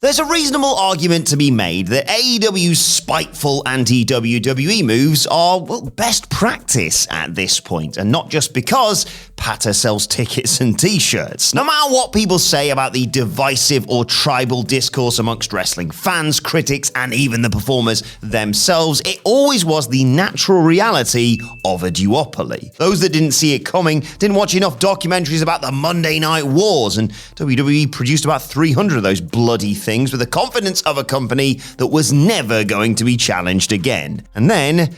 There's a reasonable argument to be made that AEW's spiteful anti-WWE moves are, best practice at this point, and not just because Pata sells tickets and t-shirts. No matter what people say about the divisive or tribal discourse amongst wrestling fans, critics, and even the performers themselves, it always was the natural reality of a duopoly. Those that didn't see it coming didn't watch enough documentaries about the Monday Night Wars, and WWE produced about 300 of those bloody things with the confidence of a company that was never going to be challenged again. And then,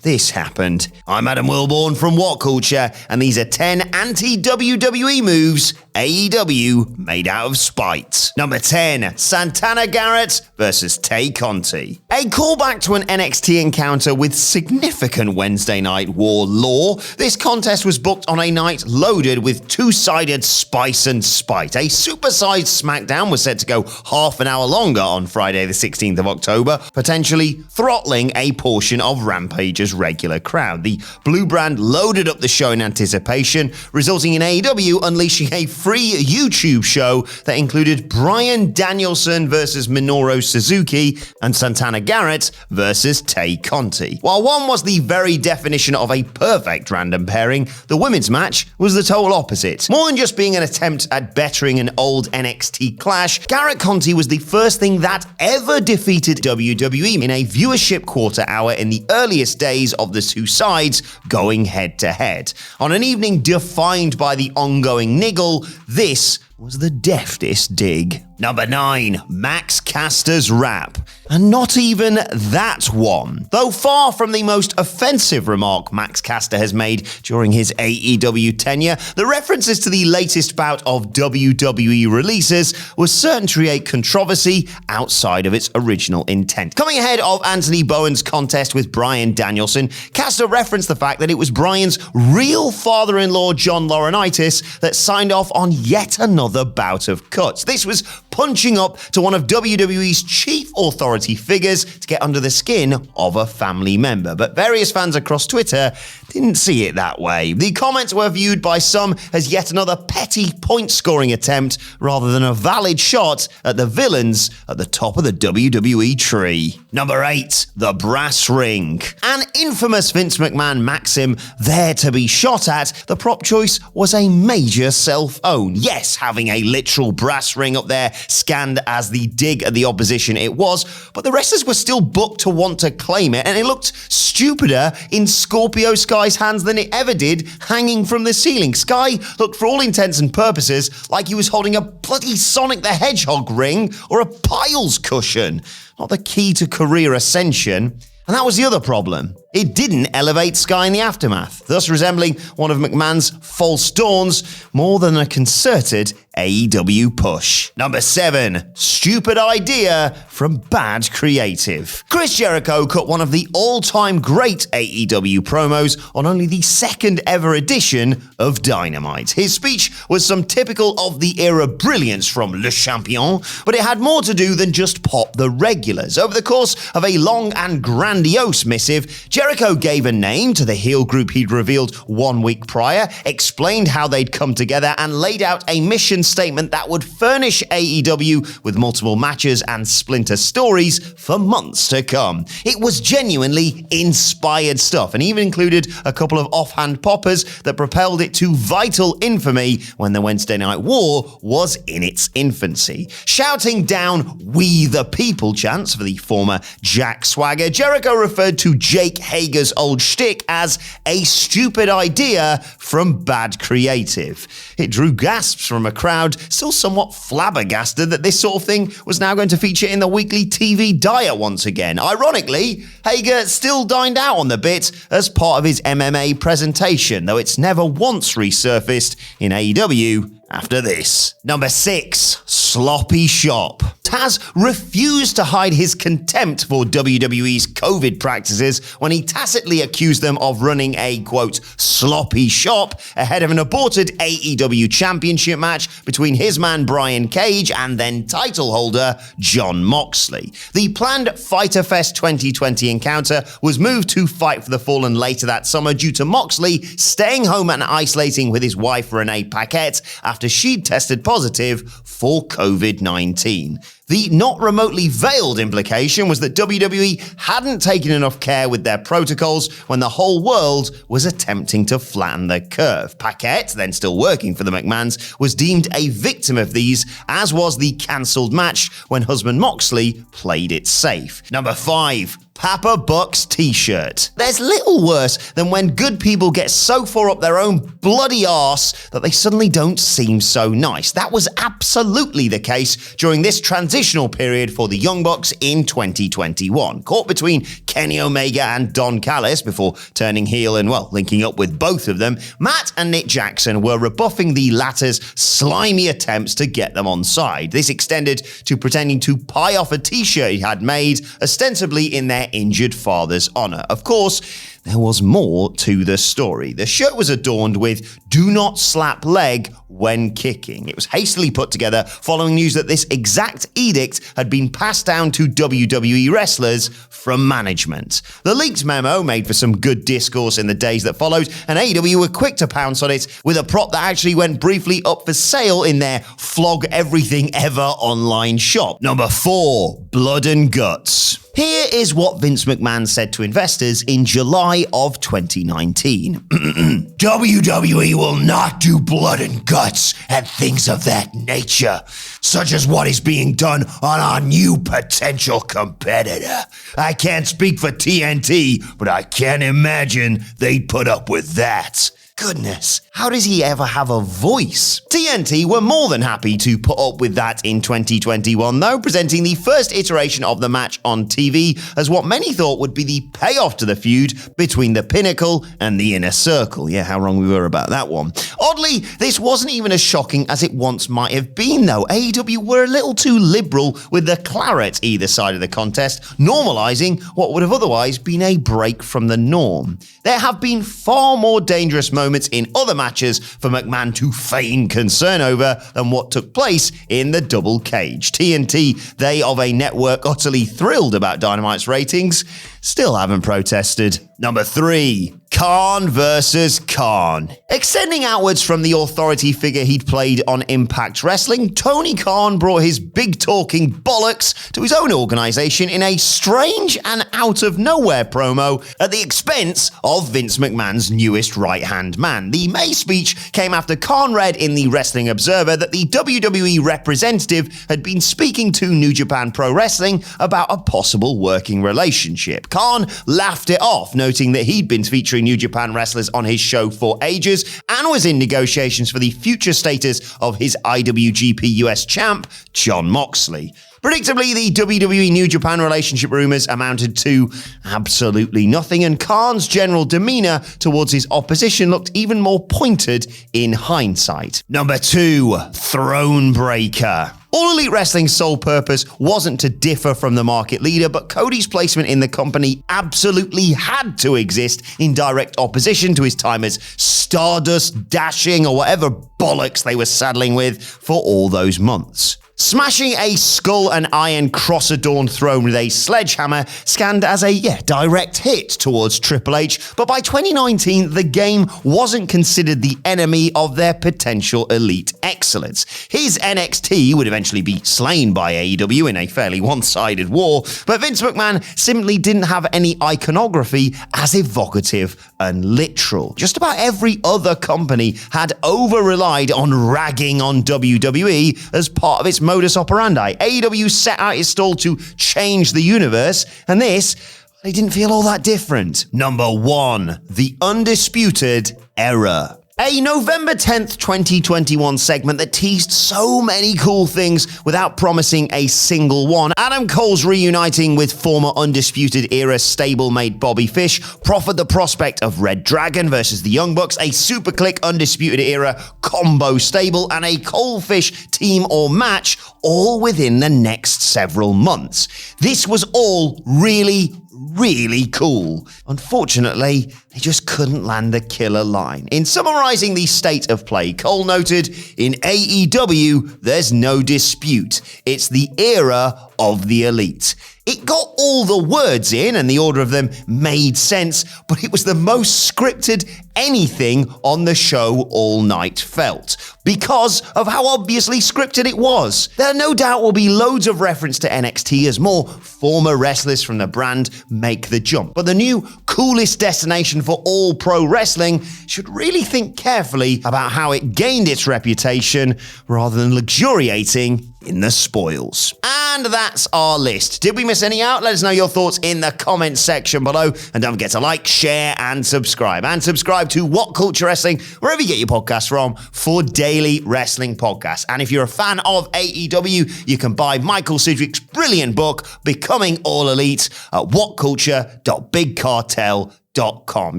this happened. I'm Adam Wilborn from What Culture, and these are 10 anti-WWE moves AEW made out of spite. Number 10, Santana Garrett versus Tay Conti. A callback to an NXT encounter with significant Wednesday Night War lore, this contest was booked on a night loaded with two-sided spice and spite. A supersized SmackDown was set to go half an hour longer on Friday the 16th of October, potentially throttling a portion of Rampage's regular crowd. The Blue Brand loaded up the show in anticipation, resulting in AEW unleashing a free YouTube show that included Bryan Danielson versus Minoru Suzuki and Santana Garrett versus Tay Conti. While one was the very definition of a perfect random pairing, the women's match was the total opposite. More than just being an attempt at bettering an old NXT clash, Garrett Conti was the first thing that ever defeated WWE in a viewership quarter hour in the earliest days of the two sides going head to head. On an evening defined by the ongoing niggle, this was the deftest dig. Number 9, Max Caster's rap. And not even that one. Though far from the most offensive remark Max Caster has made during his AEW tenure, the references to the latest bout of WWE releases was certain to create controversy outside of its original intent. Coming ahead of Anthony Bowen's contest with Bryan Danielson, Caster referenced the fact that it was Bryan's real father-in-law John Laurinaitis that signed off on yet another bout of cuts. This was punching up to one of WWE's chief authority figures to get under the skin of a family member. But various fans across Twitter didn't see it that way. The comments were viewed by some as yet another petty point-scoring attempt rather than a valid shot at the villains at the top of the WWE tree. Number 8, the brass ring. An infamous Vince McMahon maxim, there to be shot at, the prop choice was a major self-own. Yes, having a literal brass ring up there scanned as the dig at the opposition it was, but the wrestlers were still booked to want to claim it, and it looked stupider in Scorpio Sky's hands than it ever did hanging from the ceiling. Sky looked for all intents and purposes like he was holding a bloody Sonic the Hedgehog ring or a Piles cushion. Not the key to career ascension. And that was the other problem. It didn't elevate Sky in the aftermath, thus resembling one of McMahon's false dawns more than a concerted AEW push. Number 7, stupid idea from bad creative. Chris Jericho cut one of the all-time great AEW promos on only the second ever edition of Dynamite. His speech was some typical of the era brilliance from Le Champion, but it had more to do than just pop the regulars. Over the course of a long and grandiose missive, Jericho gave a name to the heel group he'd revealed 1 week prior, explained how they'd come together, and laid out a mission statement that would furnish AEW with multiple matches and splinter stories for months to come. It was genuinely inspired stuff, and even included a couple of offhand poppers that propelled it to vital infamy when the Wednesday Night War was in its infancy. Shouting down "We the People" chants for the former Jack Swagger, Jericho referred to Jake Hager's old shtick as a stupid idea from bad creative. It drew gasps from a crowd still somewhat flabbergasted that this sort of thing was now going to feature in the weekly TV diet once again. Ironically, Hager still dined out on the bit as part of his MMA presentation, though it's never once resurfaced in AEW after this. Number 6, sloppy shop. Taz refused to hide his contempt for WWE's COVID practices when he tacitly accused them of running a, quote, sloppy shop ahead of an aborted AEW championship match between his man Brian Cage and then title holder Jon Moxley. The planned Fyter Fest 2020 encounter was moved to Fight for the Fallen later that summer due to Moxley staying home and isolating with his wife Renee Paquette after after she'd tested positive for COVID-19. The not remotely veiled implication was that WWE hadn't taken enough care with their protocols when the whole world was attempting to flatten the curve. Paquette, then still working for the McMahons, was deemed a victim of these, as was the cancelled match when husband Moxley played it safe. Number 5. Papa Buck's t-shirt. There's little worse than when good people get so far up their own bloody arse that they suddenly don't seem so nice. That was absolutely the case during this transitional period for the Young Bucks in 2021. Caught between Kenny Omega and Don Callis before turning heel and, well, linking up with both of them, Matt and Nick Jackson were rebuffing the latter's slimy attempts to get them on side. This extended to pretending to pie off a t-shirt he had made, ostensibly in their injured father's honor. Of course, there was more to the story. The shirt was adorned with "Do not slap leg when kicking." It was hastily put together following news that this exact edict had been passed down to WWE wrestlers from management. The leaked memo made for some good discourse in the days that followed, and AEW were quick to pounce on it with a prop that actually went briefly up for sale in their Flog Everything Ever online shop. Number 4. Blood and Guts. Here is what Vince McMahon said to investors in July of 2019. WWE will not do blood and guts and things of that nature, such as what is being done on our new potential competitor. I can't speak for TNT, but I can't imagine they'd put up with that. Goodness, how does he ever have a voice? TNT were more than happy to put up with that in 2021, though, presenting the first iteration of the match on TV as what many thought would be the payoff to the feud between the Pinnacle and the Inner Circle. Yeah, how wrong we were about that one. Oddly, this wasn't even as shocking as it once might have been, though. AEW were a little too liberal with the claret either side of the contest, normalising what would have otherwise been a break from the norm. There have been far more dangerous moments in other matches for McMahon to feign concern over than what took place in the double cage. TNT, they of a network utterly thrilled about Dynamite's ratings, still haven't protested. Number 3. Khan versus Khan. Extending outwards from the authority figure he'd played on Impact Wrestling, Tony Khan brought his big-talking bollocks to his own organization in a strange and out-of-nowhere promo at the expense of Vince McMahon's newest right-hand man. The May speech came after Khan read in the Wrestling Observer that the WWE representative had been speaking to New Japan Pro Wrestling about a possible working relationship. Khan laughed it off, noting that he'd been featuring New Japan wrestlers on his show for ages and was in negotiations for the future status of his IWGP US champ, Jon Moxley. Predictably, the WWE New Japan relationship rumors amounted to absolutely nothing, and Khan's general demeanor towards his opposition looked even more pointed in hindsight. Number 2. Throne Breaker. All Elite Wrestling's sole purpose wasn't to differ from the market leader, but Cody's placement in the company absolutely had to exist in direct opposition to his time as Stardust, Dashing, or whatever bollocks they were saddling with for all those months. Smashing a skull and iron cross-adorned throne with a sledgehammer scanned as a, direct hit towards Triple H, but by 2019, the game wasn't considered the enemy of their potential elite excellence. His NXT would eventually be slain by AEW in a fairly one-sided war, but Vince McMahon simply didn't have any iconography as evocative and literal. Just about every other company had over-relied on ragging on WWE as part of its modus operandi. AEW set out its stall to change the universe, and this, they didn't feel all that different. Number 1. The Undisputed Era. A November 10th, 2021 segment that teased so many cool things without promising a single one. Adam Cole's reuniting with former Undisputed Era stablemate Bobby Fish proffered the prospect of Red Dragon versus the Young Bucks, a Super Click Undisputed Era combo stable, and a Cole Fish team or match all within the next several months. This was all really cool. Unfortunately, they just couldn't land the killer line. In summarizing the state of play, Cole noted, "In AEW, there's no dispute. It's the era of the elite. It got all the words in and the order of them made sense, but it was the most scripted anything on the show all night felt, because of how obviously scripted it was. There no doubt will be loads of reference to NXT as more former wrestlers from the brand make the jump, but the new coolest destination for all pro wrestling should really think carefully about how it gained its reputation rather than luxuriating in the spoils. And that's our list. Did we miss any out? Let us know your thoughts in the comments section below. And don't forget to like, share, and subscribe. And subscribe to What Culture Wrestling, wherever you get your podcasts from, for daily wrestling podcasts. And if you're a fan of AEW, you can buy Michael Sidgwick's brilliant book, Becoming All Elite, at whatculture.bigcartel.com.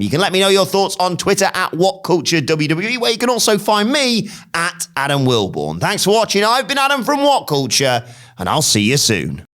You can let me know your thoughts on Twitter at WhatCultureWWE, where you can also find me at Adam Wilborn. Thanks for watching. I've been Adam from What Culture, and I'll see you soon.